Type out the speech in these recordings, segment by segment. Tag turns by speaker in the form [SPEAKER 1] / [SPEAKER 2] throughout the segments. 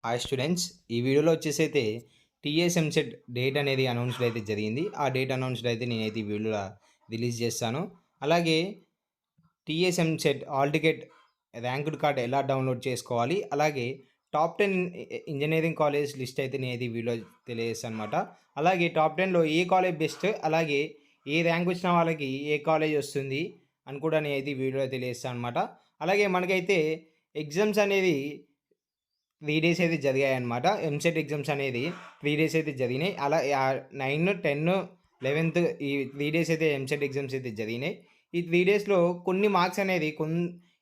[SPEAKER 1] Hi students. ఈ వీడియోలో వచ్చేసైతే TS EAMCET date అనేది అనౌన్స్డ్ అయితే జరిగింది. ఆ డేట్ అనౌన్స్డ్ అయితే నేనైతే ఈ వీడియోలో రిలీజ్ చేస్తాను. అలాగే TS EAMCET hall ticket ranked card ఎలా డౌన్లోడ్ చేసుకోవాలి, అలాగే టాప్ 10 ఇంజినీరింగ్ కాలేజ్ లిస్ట్ అయితే నేనైతే ఈ వీడియోలో తెలియజేస్తాను అనమాట. అలాగే టాప్ 10లో ఏ కాలేజ్ బెస్ట్, అలాగే ఏ ర్యాంక్ వచ్చిన వాళ్ళకి ఏ కాలేజ్ వస్తుంది అని కూడా నేనైతే ఈ వీడియోలో తెలియజేస్తాను అనమాట. అలాగే మనకైతే ఎగ్జామ్స్ అనేది 3 డేస్ అయితే జరిగాయన్నమాట. ఎంసెట్ ఎగ్జామ్స్ అనేది 3 డేస్ అయితే జరిగినాయి. అలా 9, 10, 11 ఈ 3 డేస్ అయితే ఎంసెట్ ఎగ్జామ్స్ అయితే జరిగినాయి. ఈ 3 డేస్‌లో కొన్ని మార్క్స్ అనేది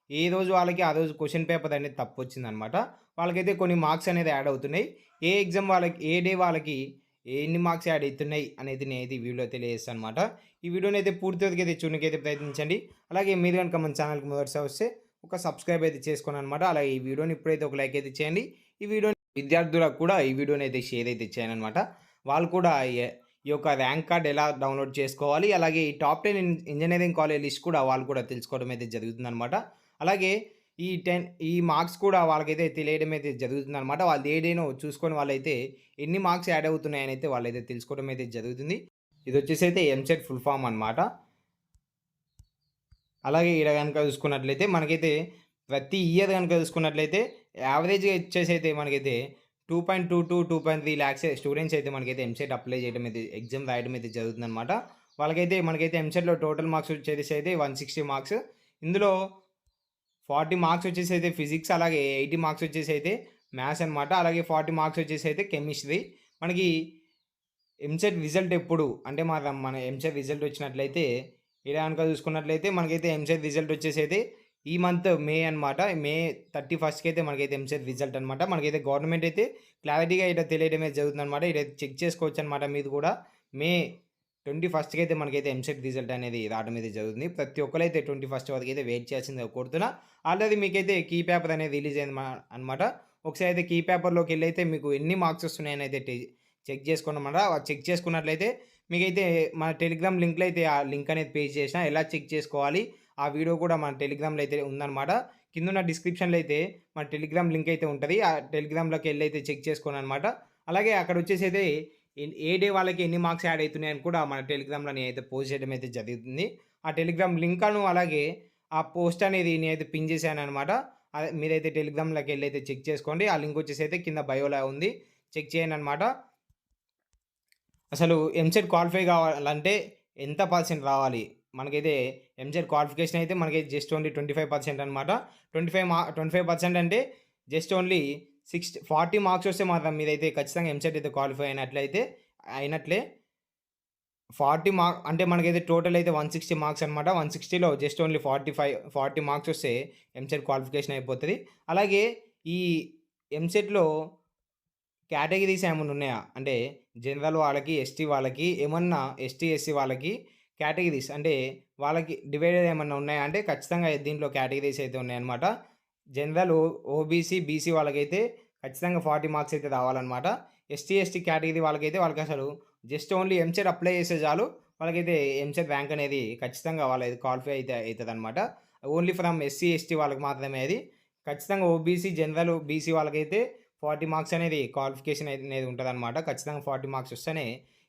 [SPEAKER 1] ఏ రోజు వాళ్ళకి ఆ రోజు క్వెషన్ పేపర్ అనేది తప్పొచ్చిందనమాట. వాళ్ళకైతే కొన్ని మార్క్స్ అనేది యాడ్ అవుతున్నాయి. ఏ ఎగ్జామ్ వాళ్ళకి ఏ డే వాళ్ళకి ఎన్ని మార్క్స్ యాడ్ అయితున్నాయి అనేది నేనైతే ఈ వీడియోలో తెలియజేస్తాననమాట. ఈ వీడియోని అయితే పూర్తి వరకు అయితే చూడనీకైతే ప్రయత్నించండి. అలాగే మీరు గనుక మన ఛానల్‌కి మొదటిసారి వస్తే ఒక సబ్స్క్రైబ్ అయితే చేసుకోననమాట. అలాగే ఈ వీడియోని ఇప్పుడైతే ఒక లైక్ అయితే చేయండి. ఈ వీడియోని విద్యార్థులకు కూడా ఈ వీడియోని అయితే షేర్ అయితే చేయననమాట. వాళ్ళు కూడా ఈ యొక్క ర్యాంక్ కార్డ్ ఎలా డౌన్లోడ్ చేసుకోవాలి, అలాగే ఈ టాప్ 10 ఇంజినీరింగ్ కాలేజ్ లిస్ట్ కూడా వాళ్ళు కూడా తెలుసుకోవడం అయితే జరుగుతుందనమాట. అలాగే ఈ మార్క్స్ కూడా వాళ్ళకైతే తెలియడం అయితే జరుగుతుందనమాట. వాళ్ళు ఏడేనో చూసుకొని వాళ్ళైతే ఎన్ని మార్క్స్ యాడ్ అవుతున్నాయని అయితే వాళ్ళైతే తెలుసుకోవడం అయితే జరుగుతుంది. ఇది వచ్చేసి అయితే ఎంసెట్ ఫుల్ ఫామ్ అనమాట. అలాగే ఈడ గనుక చూసుకున్నట్లయితే మనకైతే ప్రతి ఇయర్ గనుక చూసుకున్నట్లయితే యావరేజ్‌గా ఇచ్చేసైతే మనకైతే 2.22, 2.3 లాక్స్ స్టూడెంట్స్ అయితే మనకైతే ఎంసెట్ అప్లై చేయడం అయితే ఎగ్జామ్ రాయడం అయితే జరుగుతుందనమాట. మనకైతే ఎంసెట్‌లో టోటల్ మార్క్స్ వచ్చేసైతే 160 మార్క్స్. ఇందులో 40 మార్క్స్ వచ్చేసైతే ఫిజిక్స్, అలాగే 80 మార్క్స్ వచ్చేసైతే మ్యాథ్స్ అనమాట. అలాగే 40 మార్క్స్ వచ్చేసైతే కెమిస్ట్రీ. మనకి ఎంసెట్ రిజల్ట్ ఎప్పుడు అంటే మన ఎంసెట్ రిజల్ట్ వచ్చినట్లయితే ఇలా గనుక చూసుకున్నట్లయితే మనకైతే ఎంసెట్ రిజల్ట్ వచ్చేసైతే ఈ మంత్ మే అనమాట. మే 31కి అయితే మనకైతే ఎంసెట్ రిజల్ట్ అనమాట. మనకైతే గవర్నమెంట్ అయితే క్లారిటీగా ఇక్కడ తెలియడమే జరుగుతుందనమాట. ఇక్కడ చెక్ చేసుకోవచ్చనమాట మీరు కూడా. మే 21కి అయితే మనకైతే ఎంసెట్ రిజల్ట్ అనేది రావడం అయితే జరుగుతుంది. ప్రతి ఒక్కరైతే 21 వరకు అయితే వెయిట్ చేయాల్సిందిగా కోరుతున్నా. ఆల్రెడీ మీకైతే కీ పేపర్ అనేది రిలీజ్ అయింది అనమాట. ఒకసారి అయితే కీ పేపర్‌లోకి ఎళ్ళైతే మీకు ఎన్ని మార్క్స్ వస్తున్నాయని అయితే చెక్ చేసుకోనమాట. చెక్ చేసుకున్నట్లయితే మీకైతే మన టెలిగ్రామ్ లింక్‌లో అయితే ఆ లింక్ అనేది పేస్ట్ చేసినా. ఎలా చెక్ చేసుకోవాలి ఆ వీడియో కూడా మన టెలిగ్రామ్‌లో అయితే ఉందనమాట. కిందున్న డిస్క్రిప్షన్‌లో అయితే మన టెలిగ్రామ్ లింక్ అయితే ఉంటది. ఆ టెలిగ్రామ్‌లోకి ఎళ్ళైతే చెక్ చేసుకోననమాట. అలాగే అక్కడ వచ్చేసైతే ఏ డే వాళ్ళకి ఎన్ని మార్క్స్ యాడ్ అయితున్నాయని కూడా మన టెలిగ్రామ్‌లో నేనైతే పోస్ట్ చేయడం అయితే జరుగుతుంది. ఆ టెలిగ్రామ్ లింక్‌ను అలాగే ఆ పోస్ట్ అనేది నేనైతే పిన్ చేశాననమాట. అదే మీరైతే టెలిగ్రామ్‌లోకి ఎళ్ళైతే చెక్ చేసుకోండి. ఆ లింక్ వచ్చేసైతే కింద బయోలో ఉంది. చెక్ చేయండనమాట. అసలు ఎంసెట్ క్వాలిఫై కావాలంటే ఎంత పర్సెంట్ రావాలి? మనకైతే ఎంసెట్ క్వాలిఫికేషన్ అయితే మనకైతే జస్ట్ ఓన్లీ 25% అనమాట. 25% అంటే జస్ట్ ఓన్లీ 40 మార్క్స్ వస్తే మాత్రం మీరైతే ఖచ్చితంగా ఎంసెట్ అయితే క్వాలిఫై అయినట్లే. 40 అంటే మనకైతే టోటల్ అయితే 160 మార్క్స్ అనమాట. 160లో జస్ట్ ఓన్లీ 40 మార్క్స్ వస్తే ఎంసెట్ క్వాలిఫికేషన్ అయిపోతది. అలాగే ఈ ఎంసెట్‌లో కేటగిరీస్ ఏమన్నా ఉన్నాయా? అంటే జనరల్ వాళ్ళకి, ఎస్టీ వాళ్ళకి ఏమన్నా ఎస్టీ, ఎస్సీ వాళ్ళకి కేటగిరీస్ అంటే వాళ్ళకి డివైడెడ్ ఏమన్నా ఉన్నాయా అంటే ఖచ్చితంగా దీంట్లో కేటగిరీస్ అయితే ఉన్నాయన్నమాట. జనరల్, ఓబీసీ, బీసీ వాళ్ళకైతే ఖచ్చితంగా 40 మార్క్స్ అయితే రావాలన్నమాట. ఎస్టీ, ఎస్టీ కేటగిరీ వాళ్ళకసలు జస్ట్ ఓన్లీ ఎంసెట్ అప్లై చేస్తే చాలు. వాళ్ళకైతే ఎంసెట్ ర్యాంక్ అనేది ఖచ్చితంగా వాళ్ళది క్వాలిఫై అయితే అయితదన్నమాట. ఓన్లీ ఫ్రమ్ ఎస్సీ, ఎస్టీ వాళ్ళకి మాత్రమే అది. ఖచ్చితంగా ఓబీసీ, జనరల్, బీసీ వాళ్ళకైతే 40 మార్క్స్ అనేది క్వాలిఫికేషన్ అనేది ఉంటదనమాట. ఖచ్చితంగా 40 మార్క్స్ వస్తేనే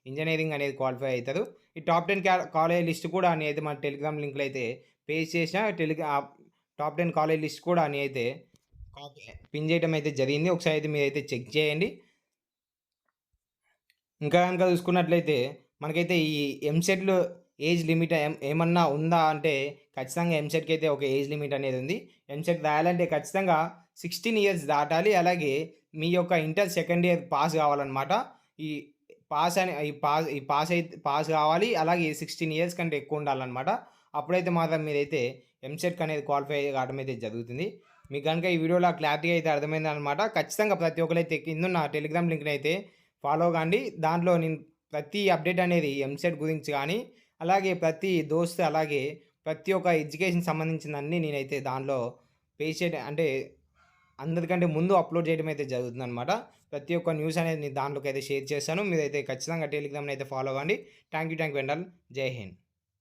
[SPEAKER 1] ఇంజినీరింగ్ అనేది క్వాలిఫై అయితారు. ఈ టాప్ 10 కాలేజ్ లిస్ట్ కూడా నేనైతే మన టెలిగ్రామ్ లింక్‌లో అయితే పేస్ట్ చేసిన. టాప్ 10 కాలేజ్ లిస్ట్ కూడా నేనైతే కాపీ పిన్ చేయడం అయితే జరిగింది. ఒకసారి అయితే మీరైతే చెక్ చేయండి. ఇంకా గనుక చూసుకున్నట్లయితే మనకైతే ఈ ఎంసెట్‌లో ఏజ్ లిమిట్ ఏమన్నా ఉందా అంటే ఖచ్చితంగా ఎంసెట్‌కి అయితే ఒక ఏజ్ లిమిట్ అనేది ఉంది. ఎంసెట్ రాయాలంటే ఖచ్చితంగా 16 ఇయర్స్ దాటాలి. అలాగే మీ యొక్క ఇంటర్ సెకండ్ ఇయర్ పాస్ కావాలన్నమాట. ఈ పాస్ అని ఈ పాస్ ఈ పాస్ అయితే పాస్ కావాలి. అలాగే 16 ఇయర్స్ కంటే ఎక్కువ ఉండాలన్నమాట. అప్పుడైతే మాత్రం మీరైతే ఎంసెట్‌కి అనేది క్వాలిఫై కావడం అయితే జరుగుతుంది. మీకు గనుక ఈ వీడియోలో క్లారిటీ అయితే అర్థమైందనమాట. ఖచ్చితంగా ప్రతి ఒక్కరైతే కిందున్న టెలిగ్రామ్ లింక్‌ని అయితే ఫాలో కాండి. దాంట్లో నేను ప్రతి అప్డేట్ అనేది ఎంసెట్ గురించి కానీ, అలాగే ప్రతి దోస్త్, అలాగే ప్రతి ఒక్క ఎడ్యుకేషన్ సంబంధించినన్నీ నేనైతే దానిలో పేస్ట్ చేయడం అంటే అందరికంటే ముందు అప్లోడ్ చేయడం అయితే జరుగుతుందనమాట. ప్రతి ఒక్క న్యూస్ అనేది నేను దాంట్లోకైతే షేర్ చేశాను. మీరైతే ఖచ్చితంగా టెలిగ్రామ్‌ని అయితే ఫాలో అవ్వండి. Thank you and all. జై హింద్.